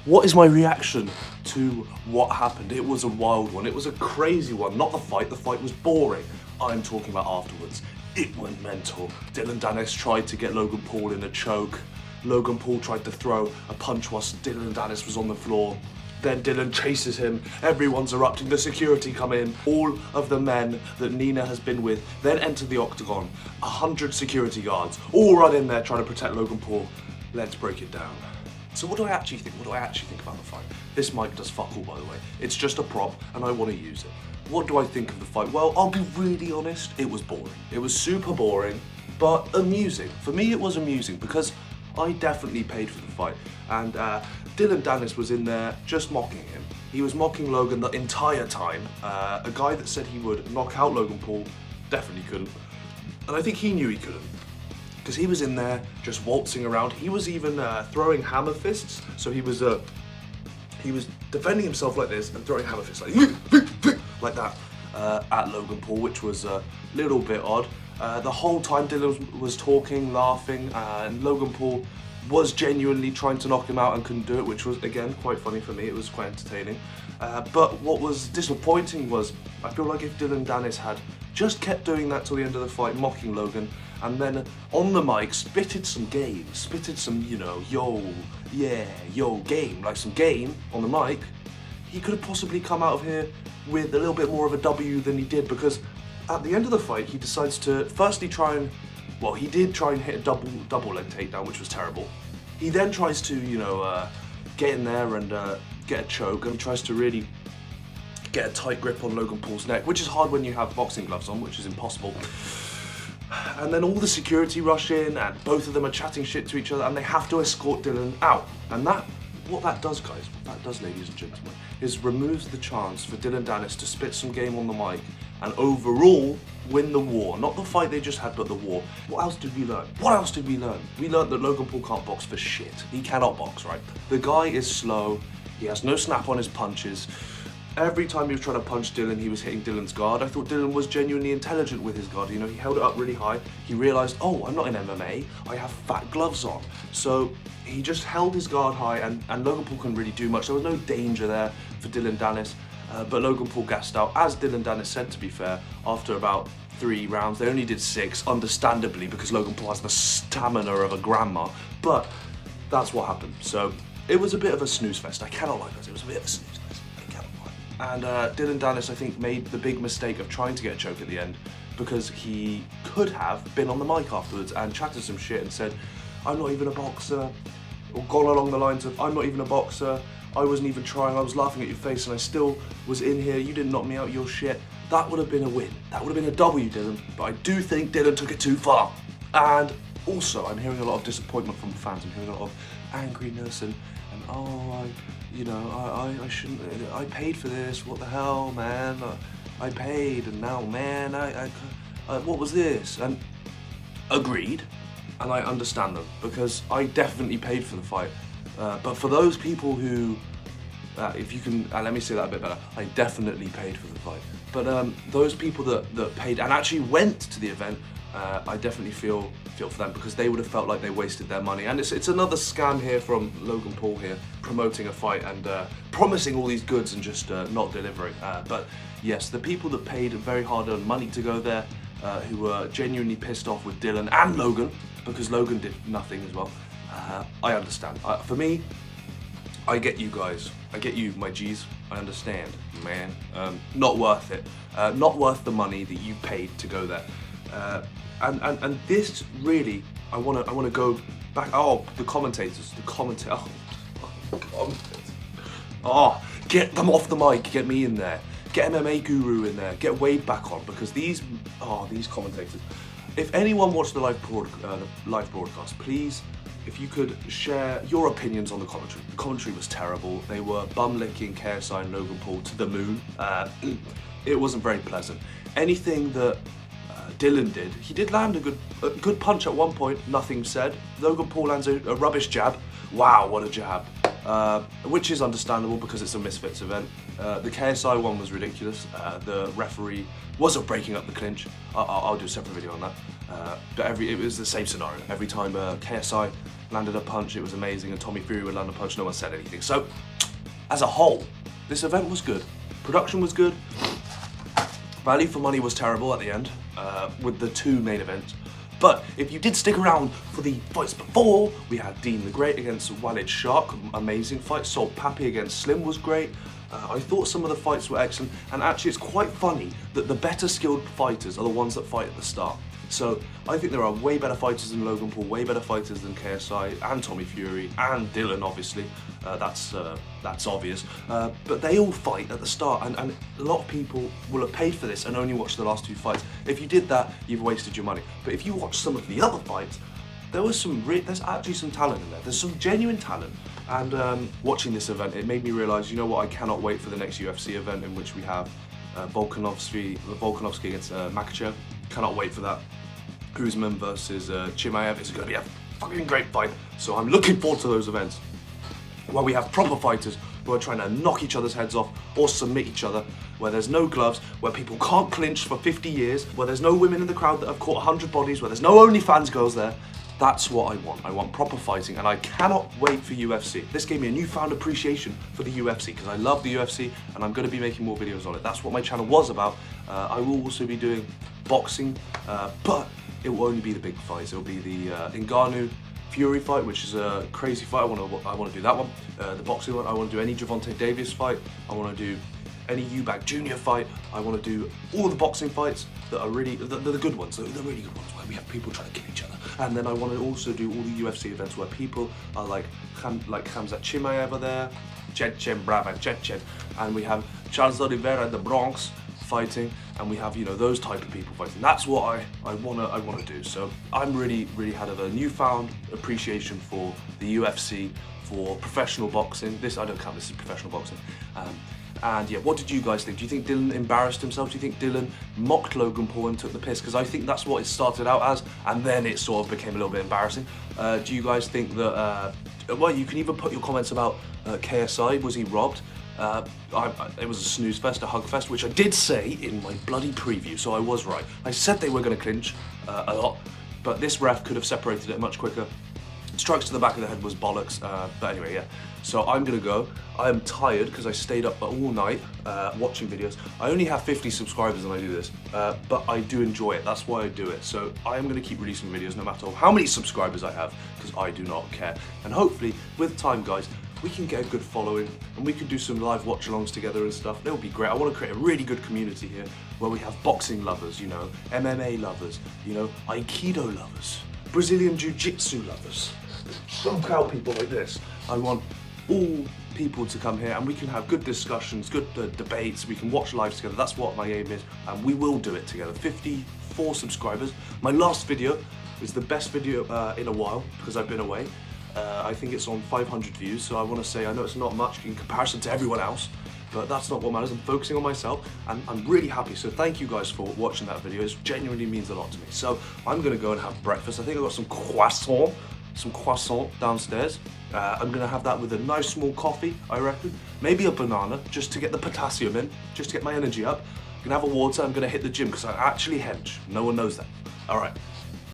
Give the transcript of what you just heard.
What is my reaction to what happened? It was a wild one. It was a crazy one. Not the fight was boring. I'm talking about afterwards. It went mental. Dillon Danis tried to get Logan Paul in a choke. Logan Paul tried to throw a punch whilst Dillon Danis was on the floor. Then Dillon chases him, everyone's erupting, the security come in, all of the men that Nina has been with then enter the octagon, 100 security guards, all run in there trying to protect Logan Paul. Let's break it down. So what do I actually think? What do I actually think about the fight? This mic does fuck all, by the way. It's just a prop and I want to use it. What do I think of the fight? Well, I'll be really honest, it was boring. It was super boring, but amusing. For me, it was amusing because I definitely paid for the fight. And Dillon Danis was in there just mocking him. He was mocking Logan the entire time. A guy that said he would knock out Logan Paul definitely couldn't. And I think he knew he couldn't, because he was in there just waltzing around. He was even throwing hammer fists. So he was defending himself like this and throwing hammer fists like that at Logan Paul, which was a little bit odd. The whole time Dillon was talking, laughing, and Logan Paul was genuinely trying to knock him out and couldn't do it, which was, again, quite funny for me. It was quite entertaining. But what was disappointing was, I feel like if Dillon Danis had just kept doing that till the end of the fight, mocking Logan, and then on the mic spitted some game, spitted some, you know, yo, yeah, yo, game, like some game on the mic, he could have possibly come out of here with a little bit more of a W than he did, because at the end of the fight, he decides to firstly try and, well, he did try and hit a double leg takedown, which was terrible. He then tries to, you know, get in there and get a choke, and he tries to really get a tight grip on Logan Paul's neck, which is hard when you have boxing gloves on, which is impossible. And then all the security rush in, and both of them are chatting shit to each other, and they have to escort Dillon out. And what that does, guys, what that does, ladies and gentlemen, is removes the chance for Dillon Danis to spit some game on the mic and overall win the war. Not the fight they just had, but the war. What else did we learn? What else did we learn? We learned that Logan Paul can't box for shit. He cannot box, right? The guy is slow. He has no snap on his punches. Every time he was trying to punch Dillon, he was hitting Dillon's guard. I thought Dillon was genuinely intelligent with his guard. You know, he held it up really high. He realized, oh, I'm not in MMA. I have fat gloves on. So he just held his guard high, and Logan Paul couldn't really do much. There was no danger there for Dillon Danis. But Logan Paul gassed out, as Dillon Danis said, to be fair, after about 3 rounds. They only did 6, understandably, because Logan Paul has the stamina of a grandma. But that's what happened. So it was a bit of a snooze fest. I cannot lie, guys. It was a bit of a snooze fest. I cannot lie. And Dillon Danis, I think, made the big mistake of trying to get a choke at the end, because he could have been on the mic afterwards and chatted some shit and said, I'm not even a boxer, or gone along the lines of, I'm not even a boxer, I wasn't even trying, I was laughing at your face and I still was in here, you didn't knock me out, your shit. That would have been a win. That would have been a W, Dillon. But I do think Dillon took it too far. And also, I'm hearing a lot of disappointment from fans. I'm hearing a lot of angriness and oh, I shouldn't, I paid for this, what the hell, man? I paid, and now, man, what was this? And agreed, and I understand them, because I definitely paid for the fight. But for those people who, if you can, let me say that a bit better, I definitely paid for the fight. But those people that paid and actually went to the event, I definitely feel for them, because they would have felt like they wasted their money. And it's another scam here from Logan Paul here, promoting a fight and promising all these goods and just not delivering. But yes, the people that paid very hard-earned money to go there, who were genuinely pissed off with Dillon and Logan, because Logan did nothing as well, I understand. For me, I get you guys. I get you, my G's. I understand, man. Not worth it. Not worth the money that you paid to go there. And this really, I wanna go back. Oh, the commentators. Oh, get them off the mic. Get me in there. Get MMA Guru in there. Get Wade back on, because these commentators. If anyone watched the live broadcast, please, if you could share your opinions on the commentary. The commentary was terrible. They were bum-licking KSI and Logan Paul to the moon. It wasn't very pleasant. Anything that Dillon did, he did land a good punch at one point, nothing said. Logan Paul lands a rubbish jab. Wow, what a jab. Which is understandable because it's a Misfits event. The KSI one was ridiculous. The referee wasn't breaking up the clinch. I'll do a separate video on that. But it was the same scenario. Every time KSI landed a punch, it was amazing, and Tommy Fury would land a punch, no one said anything. So, as a whole, this event was good. Production was good. Value for money was terrible at the end, with the 2 main events. But if you did stick around for the fights before, we had Dean the Great against Walid Shark, amazing fight. Salt Pappy against Slim was great. I thought some of the fights were excellent, and actually it's quite funny that the better skilled fighters are the ones that fight at the start. So I think there are way better fighters than Logan Paul, way better fighters than KSI and Tommy Fury and Dillon, obviously. That's obvious. But they all fight at the start, and a lot of people will have paid for this and only watched the last 2 fights. If you did that, you've wasted your money. But if you watch some of the other fights, there's actually some talent in there. There's some genuine talent. And watching this event, it made me realise, you know what, I cannot wait for the next UFC event in which we have Volkanovski against Makhachev. Cannot wait for that. Usman versus Chimaev. It's going to be a fucking great fight. So I'm looking forward to those events where we have proper fighters who are trying to knock each other's heads off or submit each other, where there's no gloves, where people can't clinch for 50 years, where there's no women in the crowd that have caught 100 bodies, where there's no OnlyFans girls there. That's what I want. I want proper fighting, and I cannot wait for UFC. This gave me a newfound appreciation for the UFC, because I love the UFC, and I'm going to be making more videos on it. That's what my channel was about. I will also be doing boxing, but it will only be the big fights. It will be the Ngannou Fury fight, which is a crazy fight. I want to do that one. The boxing one. I want to do any Gervonta Davis fight. I want to do any Eubank Jr. fight. I want to do all the boxing fights that are really the good ones, the really good ones, where we have people trying to kill each other. And then I want to also do all the UFC events where people are like Khamzat Chimaev over there, Chechen Brava Chechen, and we have Charles Oliveira in the Bronx fighting, and we have, you know, those type of people fighting. That's what I wanna do. So I'm really had a newfound appreciation for the UFC, for professional boxing. I don't count this as professional boxing. And yeah, what did you guys think? Do you think Dillon embarrassed himself? Do you think Dillon mocked Logan Paul and took the piss? Because I think that's what it started out as, and then it sort of became a little bit embarrassing. Do you guys think that, well, you can even put your comments about KSI, was he robbed? It was a snooze fest, a hug fest, which I did say in my bloody preview, so I was right. I said they were going to clinch a lot, but this ref could have separated it much quicker. Strikes to the back of the head was bollocks, but anyway, yeah. So I'm gonna go. I am tired because I stayed up all night watching videos. I only have 50 subscribers and I do this, but I do enjoy it. That's why I do it. So I am gonna keep releasing videos no matter how many subscribers I have, because I do not care. And hopefully, with time, guys, we can get a good following and we can do some live watch-alongs together and stuff. It'll be great. I want to create a really good community here where we have boxing lovers, you know, MMA lovers, you know, Aikido lovers, Brazilian Jiu-Jitsu lovers, somehow people like this. I want all people to come here and we can have good discussions, good debates, we can watch live together. That's what my aim is, and we will do it together. 54 subscribers. My last video is the best video in a while because I've been away. I think it's on 500 views, so I want to say, I know it's not much in comparison to everyone else, but that's not what matters. I'm focusing on myself and I'm really happy. So thank you guys for watching that video. It genuinely means a lot to me. So I'm gonna go and have breakfast. I think I've got some croissant downstairs. I'm gonna have that with a nice small coffee, I reckon. Maybe a banana, just to get the potassium in, just to get my energy up. I'm gonna have a water, I'm gonna hit the gym because I actually hench. No one knows that. All right.